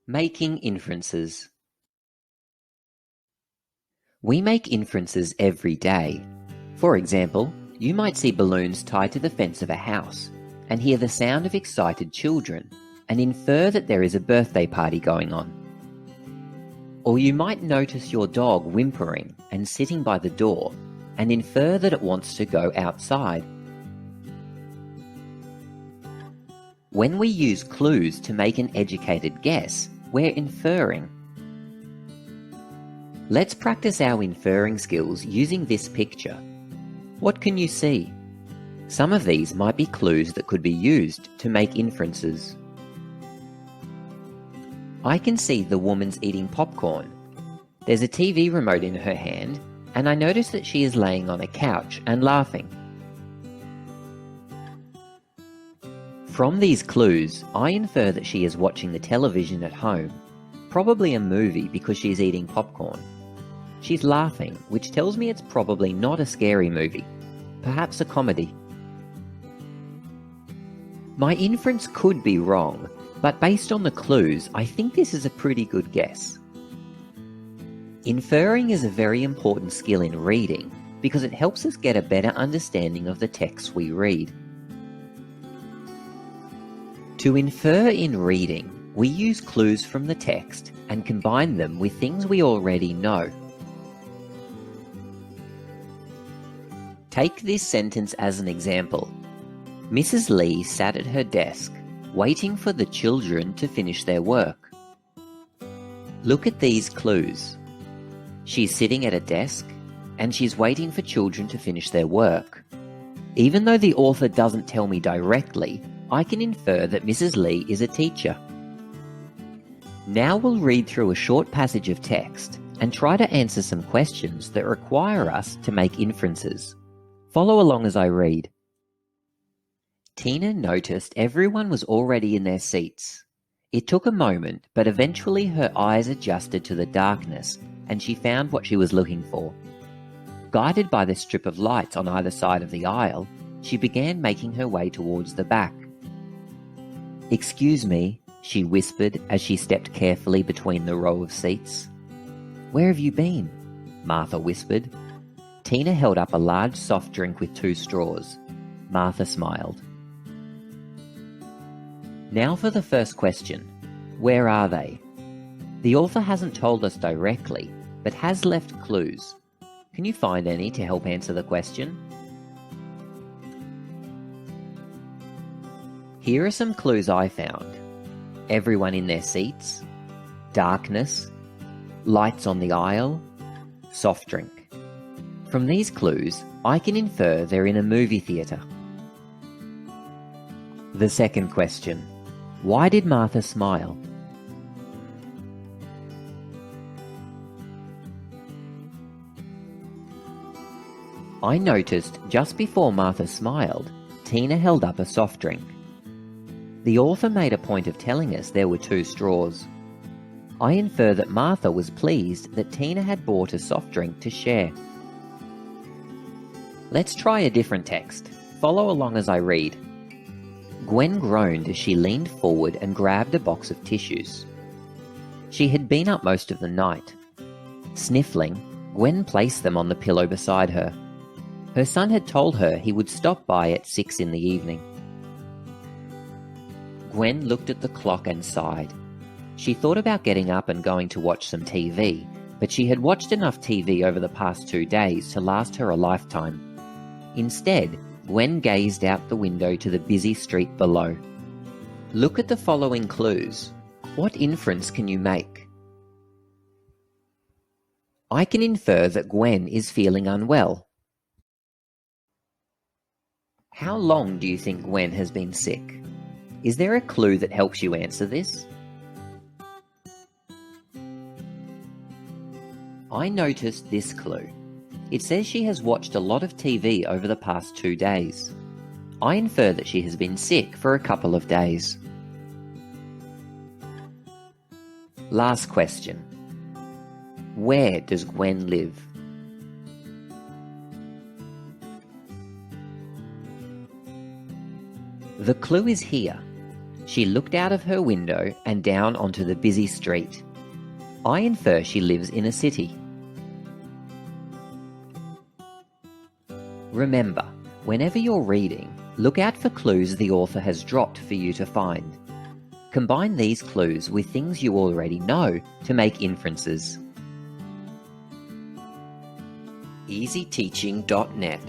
Making inferences. We make inferences every day. For example, you might see balloons tied to the fence of a house and hear the sound of excited children and infer that there is a birthday party going on. Or you might notice your dog whimpering and sitting by the door and infer that it wants to go outside. When we use clues to make an educated guess, we're inferring. Let's practice our inferring skills using this picture. What can you see? Some of these might be clues that could be used to make inferences. I can see the woman's eating popcorn. There's a TV remote in her hand, and I notice that she is laying on a couch and laughing. From these clues, I infer that she is watching the television at home, probably a movie because she is eating popcorn. She's laughing, which tells me it's probably not a scary movie, perhaps a comedy. My inference could be wrong, but based on the clues, I think this is a pretty good guess. Inferring is a very important skill in reading because it helps us get a better understanding of the texts we read. To infer in reading, we use clues from the text and combine them with things we already know. Take this sentence as an example. Mrs. Lee sat at her desk, waiting for the children to finish their work. Look at these clues. She's sitting at a desk, and she's waiting for children to finish their work. Even though the author doesn't tell me directly, I can infer that Mrs. Lee is a teacher. Now we'll read through a short passage of text and try to answer some questions that require us to make inferences. Follow along as I read. Tina noticed everyone was already in their seats. It took a moment, but eventually her eyes adjusted to the darkness and she found what she was looking for. Guided by the strip of lights on either side of the aisle, she began making her way towards the back. "Excuse me," she whispered as she stepped carefully between the row of seats. "Where have you been?" Martha whispered. Tina held up a large soft drink with 2 straws. Martha smiled. Now for the first question. Where are they? The author hasn't told us directly, but has left clues. Can you find any to help answer the question? Here are some clues I found. Everyone in their seats, darkness, lights on the aisle, soft drink. From these clues, I can infer they're in a movie theatre. The second question. Why did Martha smile? I noticed just before Martha smiled, Tina held up a soft drink. The author made a point of telling us there were 2 straws. I infer that Martha was pleased that Tina had bought a soft drink to share. Let's try a different text. Follow along as I read. Gwen groaned as she leaned forward and grabbed a box of tissues. She had been up most of the night. Sniffling, Gwen placed them on the pillow beside her. Her son had told her he would stop by at 6 in the evening. Gwen looked at the clock and sighed. She thought about getting up and going to watch some TV, but she had watched enough TV over the past 2 days to last her a lifetime. Instead, Gwen gazed out the window to the busy street below. Look at the following clues. What inference can you make? I can infer that Gwen is feeling unwell. How long do you think Gwen has been sick? Is there a clue that helps you answer this? I noticed this clue. It says she has watched a lot of TV over the past 2 days. I infer that she has been sick for a couple of days. Last question. Where does Gwen live? The clue is here. She looked out of her window and down onto the busy street. I infer she lives in a city. Remember, whenever you're reading, look out for clues the author has dropped for you to find. Combine these clues with things you already know to make inferences. EasyTeaching.net